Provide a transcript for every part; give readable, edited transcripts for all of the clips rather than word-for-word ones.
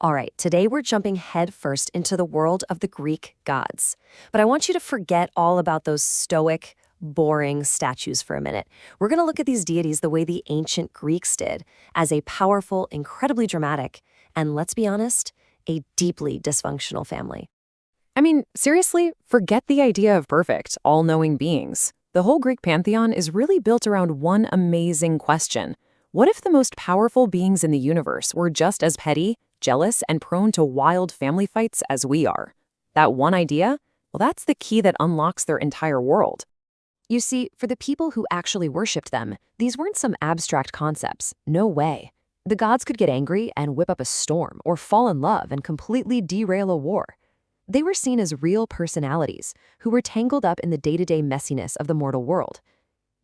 All right, today we're jumping headfirst into the world of the Greek gods. But I want you to forget all about those stoic, boring statues for a minute. We're going to look at these deities the way the ancient Greeks did, as a powerful, incredibly dramatic, and let's be honest, a deeply dysfunctional family. I mean, seriously, forget the idea of perfect, all-knowing beings. The whole Greek pantheon is really built around one amazing question. What if the most powerful beings in the universe were just as petty, jealous, and prone to wild family fights as we are? That one idea? Well, that's the key that unlocks their entire world. You see, for the people who actually worshipped them, these weren't some abstract concepts. No way. The gods could get angry and whip up a storm, or fall in love and completely derail a war. They were seen as real personalities who were tangled up in the day-to-day messiness of the mortal world.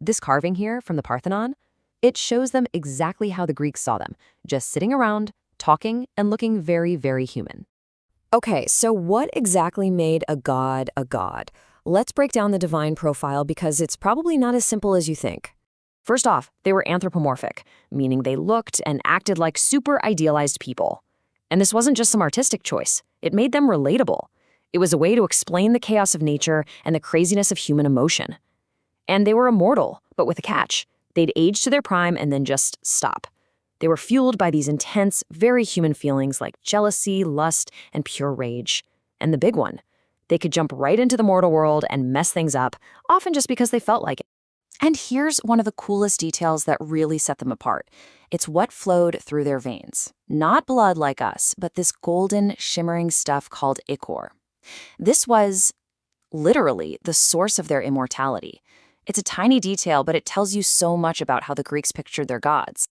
This carving here from the Parthenon, it shows them exactly how the Greeks saw them, just sitting around, talking, and looking very, very human. Okay, so what exactly made a god a god? Let's break down the divine profile because it's probably not as simple as you think. First off, they were anthropomorphic, meaning they looked and acted like super idealized people. And this wasn't just some artistic choice. It made them relatable. It was a way to explain the chaos of nature and the craziness of human emotion. And they were immortal, but with a catch. They'd age to their prime and then just stop. They were fueled by these intense, very human feelings like jealousy, lust, and pure rage. And the big one, they could jump right into the mortal world and mess things up, often just because they felt like it. And here's one of the coolest details that really set them apart. It's what flowed through their veins. Not blood like us, but this golden, shimmering stuff called ichor. This was literally the source of their immortality. It's a tiny detail, but it tells you so much about how the Greeks pictured their gods.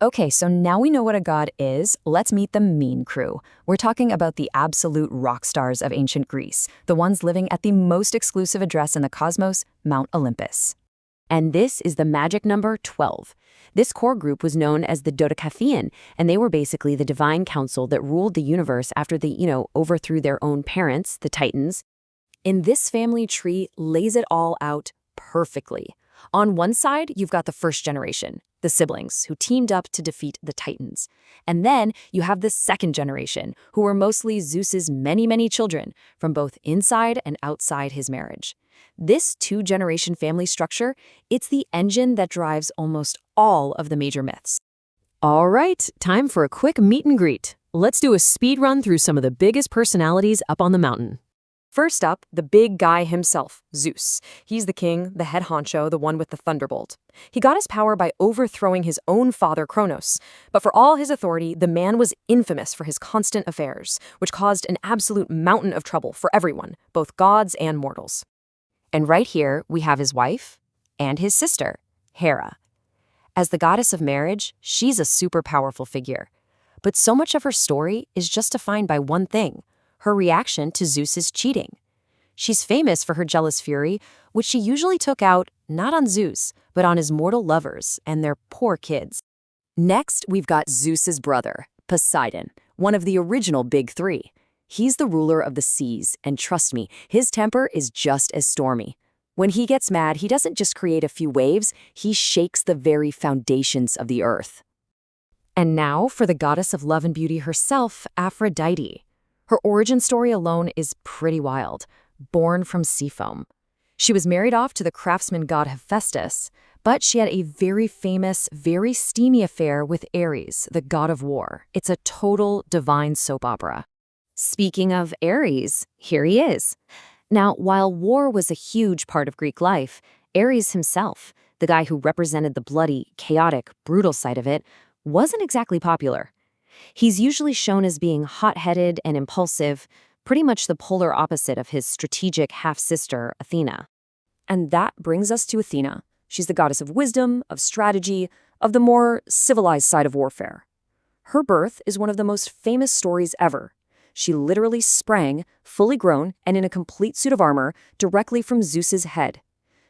Okay, so now we know what a god is, let's meet the mean crew. We're talking about the absolute rock stars of ancient Greece, the ones living at the most exclusive address in the cosmos, Mount Olympus. And this is the magic number 12. This core group was known as the Dodecatheon, and they were basically the divine council that ruled the universe after they, overthrew their own parents, the Titans. In this family tree lays it all out perfectly. On one side, you've got the first generation, the siblings, who teamed up to defeat the Titans. And then you have the second generation, who were mostly Zeus's many, many children, from both inside and outside his marriage. This two-generation family structure, it's the engine that drives almost all of the major myths. All right, time for a quick meet and greet. Let's do a speed run through some of the biggest personalities up on the mountain. First up, the big guy himself, Zeus. He's the king, the head honcho, the one with the thunderbolt. He got his power by overthrowing his own father, Kronos. But for all his authority, the man was infamous for his constant affairs, which caused an absolute mountain of trouble for everyone, both gods and mortals. And right here, we have his wife and his sister, Hera. As the goddess of marriage, she's a super powerful figure. But so much of her story is just defined by one thing: her reaction to Zeus's cheating. She's famous for her jealous fury, which she usually took out not on Zeus, but on his mortal lovers and their poor kids. Next, we've got Zeus's brother, Poseidon, one of the original big three. He's the ruler of the seas, and trust me, his temper is just as stormy. When he gets mad, he doesn't just create a few waves, he shakes the very foundations of the earth. And now for the goddess of love and beauty herself, Aphrodite. Her origin story alone is pretty wild, born from sea foam. She was married off to the craftsman god Hephaestus, but she had a very famous, very steamy affair with Ares, the god of war. It's a total divine soap opera. Speaking of Ares, here he is. Now, while war was a huge part of Greek life, Ares himself, the guy who represented the bloody, chaotic, brutal side of it, wasn't exactly popular. He's usually shown as being hot-headed and impulsive, pretty much the polar opposite of his strategic half-sister, Athena. And that brings us to Athena. She's the goddess of wisdom, of strategy, of the more civilized side of warfare. Her birth is one of the most famous stories ever. She literally sprang, fully grown and in a complete suit of armor, directly from Zeus's head.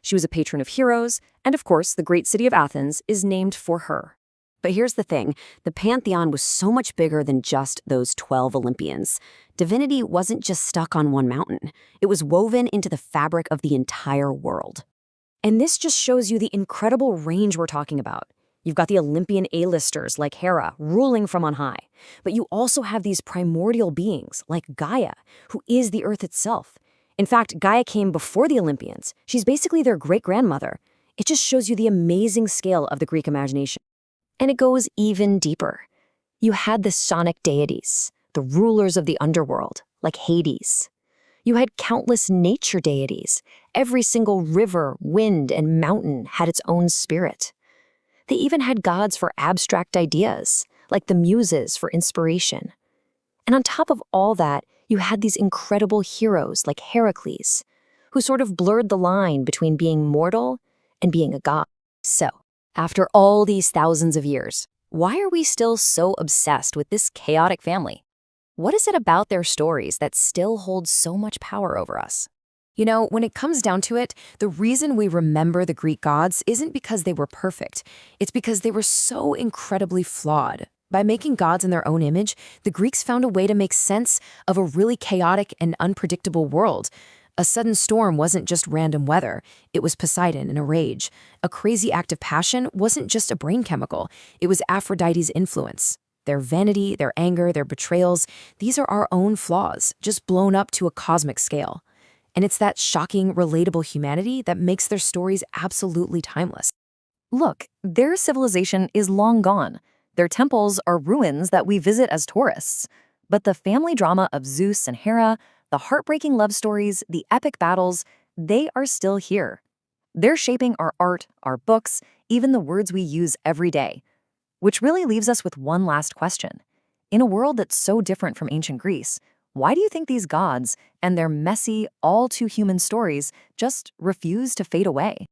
She was a patron of heroes, and of course, the great city of Athens is named for her. But here's the thing, the pantheon was so much bigger than just those 12 Olympians. Divinity wasn't just stuck on one mountain. It was woven into the fabric of the entire world. And this just shows you the incredible range we're talking about. You've got the Olympian A-listers like Hera ruling from on high. But you also have these primordial beings like Gaia, who is the earth itself. In fact, Gaia came before the Olympians. She's basically their great-grandmother. It just shows you the amazing scale of the Greek imagination. And it goes even deeper. You had the sonic deities, the rulers of the underworld, like Hades. You had countless nature deities. Every single river, wind, and mountain had its own spirit. They even had gods for abstract ideas, like the muses for inspiration. And on top of all that, you had these incredible heroes like Heracles, who sort of blurred the line between being mortal and being a god. So, after all these thousands of years, why are we still so obsessed with this chaotic family? What is it about their stories that still holds so much power over us? You know, when it comes down to it, the reason we remember the Greek gods isn't because they were perfect. It's because they were so incredibly flawed. By making gods in their own image, the Greeks found a way to make sense of a really chaotic and unpredictable world. A sudden storm wasn't just random weather, it was Poseidon in a rage. A crazy act of passion wasn't just a brain chemical, it was Aphrodite's influence. Their vanity, their anger, their betrayals, these are our own flaws, just blown up to a cosmic scale. And it's that shocking, relatable humanity that makes their stories absolutely timeless. Look, their civilization is long gone. Their temples are ruins that we visit as tourists. But the family drama of Zeus and Hera, the heartbreaking love stories, the epic battles, they are still here. They're shaping our art, our books, even the words we use every day. Which really leaves us with one last question. In a world that's so different from ancient Greece, why do you think these gods and their messy, all-too-human stories just refuse to fade away?